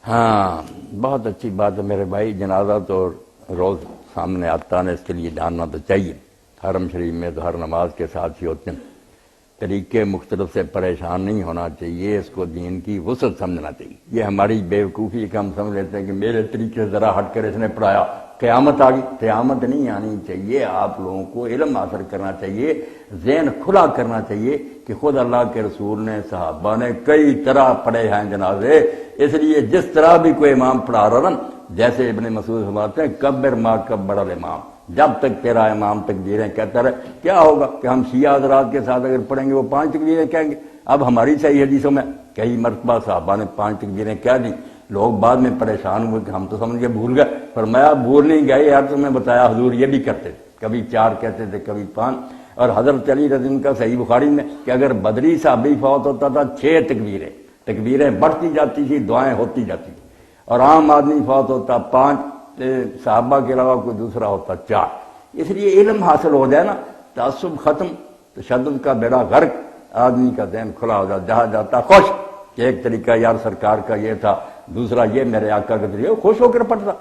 ہاں بہت اچھی بات ہے میرے بھائی، جنازہ تو روز سامنے آتا ہے، اس کے لیے جاننا تو چاہیے۔ حرم شریف میں تو ہر نماز کے ساتھ ہی ہوتے ہیں، طریقے مختلف سے پریشان نہیں ہونا چاہیے، اس کو دین کی وسعت سمجھنا چاہیے۔ یہ ہماری بیوقوفی کہ ہم سمجھ لیتے ہیں کہ میرے طریقے سے ذرا ہٹ کر اس نے پڑھایا قیامت آ گئی۔ قیامت نہیں آنی چاہیے، آپ لوگوں کو علم حاصل کرنا چاہیے، ذہن کھلا کرنا چاہیے کہ خود اللہ کے رسول نے، صحابہ نے کئی طرح پڑھے ہیں جنازے، اس لیے جس طرح بھی کوئی امام پڑھا رہا نا، جیسے ابن مسعود فرماتے ہیں کبر ما کبر الامام، جب تک تیرا امام تکبیریں کہتا رہے۔ کیا ہوگا کہ ہم شیعہ حضرات کے ساتھ اگر پڑھیں گے وہ 5 تکبیریں کہیں گے؟ اب ہماری صحیح حدیثوں میں کئی مرتبہ صحابہ نے 5 تکبیریں کہہ دیں، لوگ بعد میں پریشان ہوئے کہ ہم تو سمجھ کے بھول گئے۔ فرمایا بھول نہیں گئے یار، تمہیں بتایا حضور یہ بھی کرتے تھے، کبھی 4 کہتے تھے کبھی 5۔ اور حضرت علی رضی اللہ عنہ کا صحیح بخاری میں کہ اگر بدری صحابی فوت ہوتا تھا 6 تکبیریں بڑھتی جاتی تھی، دعائیں ہوتی جاتی تھی، اور عام آدمی فوت ہوتا 5، صحابہ کے علاوہ کوئی دوسرا ہوتا 4۔ اس لیے علم حاصل ہو جائے نا، تعصب ختم، تشدد کا بیڑا غرق، آدمی کا ذہن کھلا ہو جاتا، جہاں جاتا خوش کہ ایک طریقہ یار سرکار کا یہ تھا، دوسرا یہ میرے آقا کا طریقہ، خوش ہو کر پڑھتا۔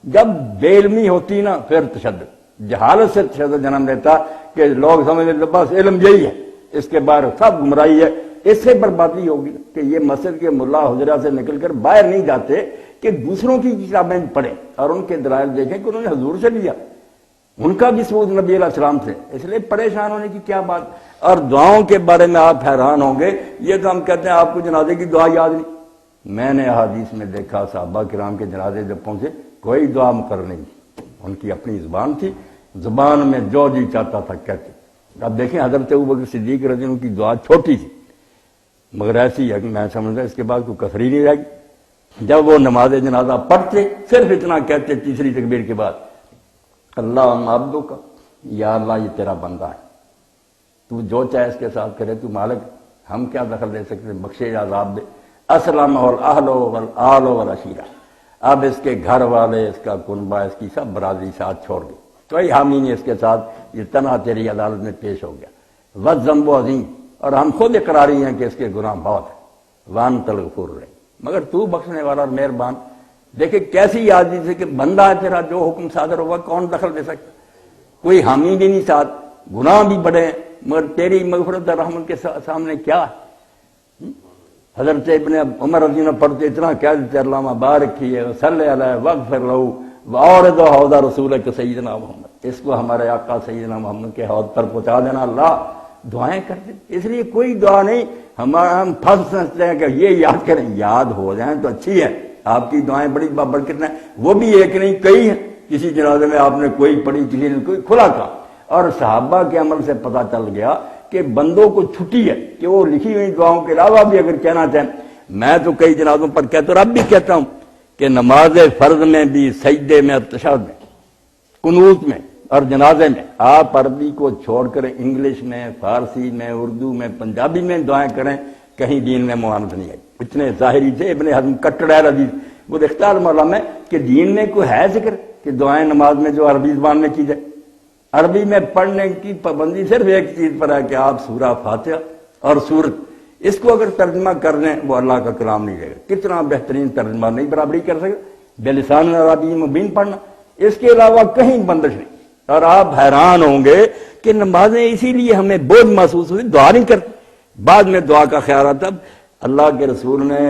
جب بے علمی ہوتی نا پھر تشدد، جہالت سے تشدد جنم لیتا کہ لوگ سمجھ لیتے بس علم یہی ہے، اس کے باہر سب گمراہی ہے۔ اس سے بربادی ہوگی کہ یہ مسجد کے ملا حجرہ سے نکل کر باہر نہیں جاتے کہ دوسروں کی کتابیں پڑھیں اور ان کے دلائل دیکھیں کہ انہوں نے حضور سے لیا، ان کا بھی ثبوت نبی علیہ السلام سے، اس لیے پریشان ہونے کی کیا بات۔ اور دعاؤں کے بارے میں آپ حیران ہوں گے، یہ تو ہم کہتے ہیں آپ کو جنازے کی دعا یاد نہیں۔ میں نے احادیث میں دیکھا صحابہ کرام کے جنازے جب پہنچے کوئی دعا مقرر نہیں، ان کی اپنی زبان تھی، زبان میں جو جی چاہتا تھا کہتے۔ اب دیکھیں حضرت ابوبکر صدیق رضی اللہ عنہ کی دعا چھوٹی تھی مگر ایسی ہے کہ میں سمجھتا اس کے بعد کوئی کسر ہی نہیں رہ گئی۔ جب وہ نماز جنازہ پڑھتے صرف اتنا کہتے تیسری تکبیر کے بعد، اللہ عبدک، یا اللہ یہ تیرا بندہ ہے، تو جو چاہے اس کے ساتھ کرے، تو مالک، ہم کیا دخل دے سکتے، بخشے یا عذاب دے۔ اسلم والاہل والآل والعشیرہ، اب اس کے گھر والے، اس کا کنبہ، اس کی سب برادری ساتھ چھوڑ دی، کوئی حامی نہیں اس کے ساتھ، یہ تنہا تیری عدالت میں پیش ہو گیا۔ والذنب عظیم، اور ہم خود اقراری ہیں کہ اس کے گناہ بہت ہے، وانت الغفور الرحیم، مگر تو بخشنے والا اور مہربان۔ دیکھیں کیسی عاجزی سے کہ بندہ ہے تیرا، جو حکم صادر ہوگا کون دخل دے سکتا، کوئی حامی بھی نہیں ساتھ، گناہ بھی بڑے ہیں، مگر تیری مغفرت اور رحمت کے سامنے کیا ہے۔ حضرت ابن عمر رضی اللہ عنہ پڑھتے اتنا کہہ دیتے اللہم بارک فیہ وصلی علیہ واغفر لہ وآرد حوض رسولک سیدنا محمد، اس کو ہمارے آقا سیدنا محمد کے حوض پر پہنچا دینا۔ اللہ دعائیں کرتے، اس لیے کوئی دعا نہیں ہم پھنس سمجھتے ہیں کہ یہ یاد کریں، یاد ہو جائیں تو اچھی ہے، آپ کی دعائیں بڑی بابرکت ہیں، وہ بھی ایک نہیں کئی ہیں، کسی جنازے میں آپ نے کوئی پڑھی، کسی نے کوئی، کھلا کہا۔ اور صحابہ کے عمل سے پتہ چل گیا کہ بندوں کو چھٹی ہے کہ وہ لکھی ہوئی دعاؤں کے علاوہ بھی اگر کہنا چاہیں۔ میں تو کئی جنازوں پر کہتا ہوں اور اب بھی کہتا ہوں کہ نماز فرض میں بھی، سجدے میں، تشہد میں، قنوت میں اور جنازے میں آپ عربی کو چھوڑ کر انگلش میں، فارسی میں، اردو میں، پنجابی میں دعائیں کریں، کہیں دین میں معاند نہیں ہے۔ اتنے ظاہری تھے ابن حزم کٹڑ حدیث، وہ اختیار مولا میں کہ دین میں کوئی ہے ذکر کہ دعائیں نماز میں جو عربی زبان میں کی جائے۔ عربی میں پڑھنے کی پابندی صرف ایک چیز پر ہے کہ آپ سورہ فاتحہ اور سورت، اس کو اگر ترجمہ کر لیں وہ اللہ کا کلام نہیں رہے گا، کتنا بہترین ترجمہ نہیں برابری کر سکے، بلسان عربی مبین پڑھنا، اس کے علاوہ کہیں بندش نہیں۔ اور آپ حیران ہوں گے کہ نمازیں اسی لیے ہمیں بوجھ محسوس ہوئی، دعا نہیں کرتے، بعد میں دعا کا خیال آتا۔ اللہ کے رسول نے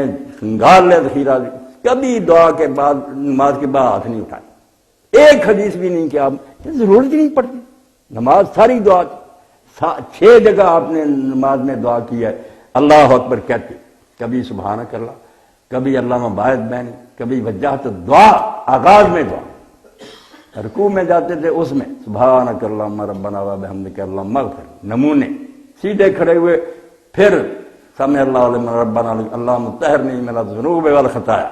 سنگار لے ذخیرہ، کبھی دعا کے بعد، نماز کے بعد ہاتھ نہیں اٹھائے، ایک حدیث بھی نہیں کہ آپ ضرورت ہی نہیں پڑتی، نماز ساری دعا، 6 جگہ آپ نے نماز میں دعا کی ہے، اللہ اکبر کہتے، کبھی سبحانک اللہ، کبھی اللہ باعث بین، کبھی وجہت، دعا آغاز میں دعا، رکوع میں جاتے تھے اس میں سبحانک اللہم ربنا وبحمدک اللہم اغفر، نمونے سیدھے کھڑے ہوئے، پھر سمع اللہ لمن ربنا اللہم طہرنی من الذنوب والخطایا۔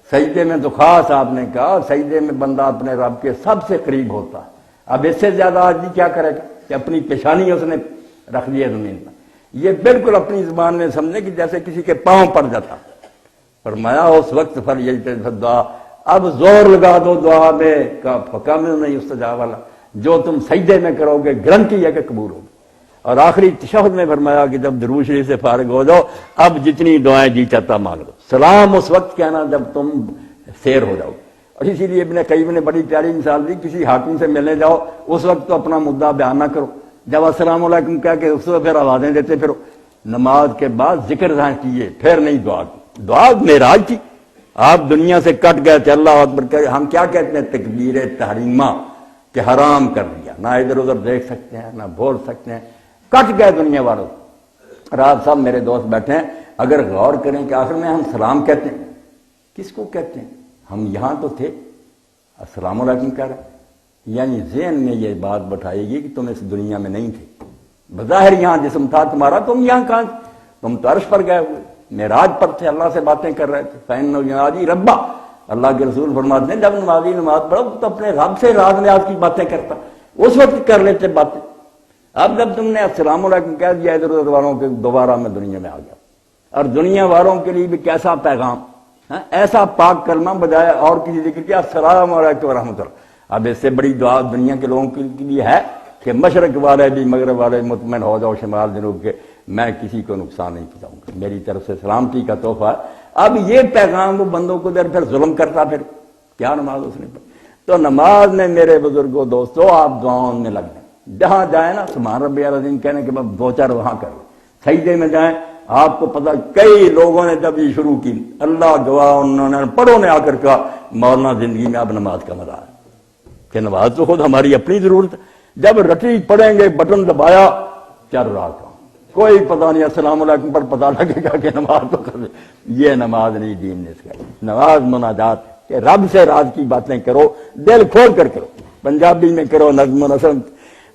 سجدے میں تو خاص آپ نے کہا، سجدے میں بندہ اپنے رب کے سب سے قریب ہوتا ہے۔ اب اس سے زیادہ آدمی کیا کرے گا کہ اپنی پیشانی اس نے رکھ دی ہے زمین پر، یہ بالکل اپنی زبان میں سمجھے کہ جیسے کسی کے پاؤں پڑ جاتا۔ فرمایا اس وقت پر یہ دعا، اب زور لگا دو دعا میں کا فقام نہیں استجاب والا، جو تم سجدے میں کرو گے گارنٹی ہے کہ قبول ہوگی۔ اور آخری تشہد میں فرمایا کہ جب درود شریف سے فارغ ہو جاؤ اب جتنی دعائیں جی چاہتا مانگ لو. سلام اس وقت کہنا جب تم سیر ہو جاؤ. اور اسی لیے ابن قیم نے بڑی پیاری مثال دی, کسی حاکم سے ملنے جاؤ اس وقت تو اپنا مدعا بیان نہ کرو, جب السلام علیکم کہہ کے اس وقت پھر آوازیں دیتے پھرو. نماز کے بعد ذکر ذہن کیجیے, پھر نہیں دعا کی. دعا معراج کی, آپ دنیا سے کٹ گئے تھے, اللہ اکبر کہ ہم کیا کہتے ہیں تکبیر تحریمہ کہ حرام کر دیا, نہ ادھر ادھر دیکھ سکتے ہیں نہ بول سکتے ہیں, کٹ گئے دنیا والوں. اور آپ سب میرے دوست بیٹھے ہیں, اگر غور کریں کہ آخر میں ہم سلام کہتے ہیں, کس کو کہتے ہیں؟ ہم یہاں تو تھے, السلام علیکم کہہ رہے ہیں, یعنی ذہن میں یہ بات بٹھائے گی کہ تم اس دنیا میں نہیں تھے. بظاہر یہاں جسم تھا تمہارا, تم یہاں کہاں تھے؟ تم تو عرش پر گئے ہوئے, معراج پر تھے, اللہ سے باتیں کر رہے تھے. فَإِنَّهُ يُنَادِي رَبَّهُ, اللہ کے رسول فرماتے ہیں جب نمازی نماز پڑھو تو اپنے رب سے راز نیاز کی باتیں کرتا, اس وقت کر لیتے باتیں. اب جب تم نے السلام علیکم کہہ دیا ادھر ادھر والوں کے, دوبارہ میں دنیا میں آ گیا. اور دنیا والوں کے لیے بھی کیسا پیغام, ایسا پاک کلمہ بجائے اور کسی ذکر کیا, السلام علیکم ورحمۃ اللہ. اب اس سے بڑی دعا دنیا کے لوگوں کے لیے ہے کہ مشرق والے بھی مغرب والے مطمئن ہو جاؤ, شمال جنوب کے, میں کسی کو نقصان نہیں پہنچاؤں گا, میری طرف سے سلامتی کا تحفہ ہے. اب یہ پیغام وہ بندوں کو در پھر ظلم کرتا, پھر کیا نماز اس نے پڑھی. تو نماز میں میرے بزرگوں دوستو آپ دعاؤں میں لگ جائیں, جہاں جائیں نا سبحان ربی العظیم کہنے کے بعد دو چار وہاں کرو, سجدے میں جائیں. آپ کو پتہ کئی لوگوں نے جب یہ شروع کی, اللہ گواہ انہوں نے پڑھوں نے آ کر کہا مولانا زندگی میں اب نماز کا مزہ ہے, کہ نماز تو خود ہماری اپنی ضرورت ہے. جب رٹی پڑھیں گے بٹن دبایا چل رہا تھا, کوئی پتہ نہیں, السلام علیکم پر پتہ لگے گا کہ نماز تو کر. یہ نماز نہیں دین نے سکھائی. نماز مناجات کہ رب سے راز کی باتیں کرو, دل کھول کر کرو, پنجابی میں کرو, نظم و نثر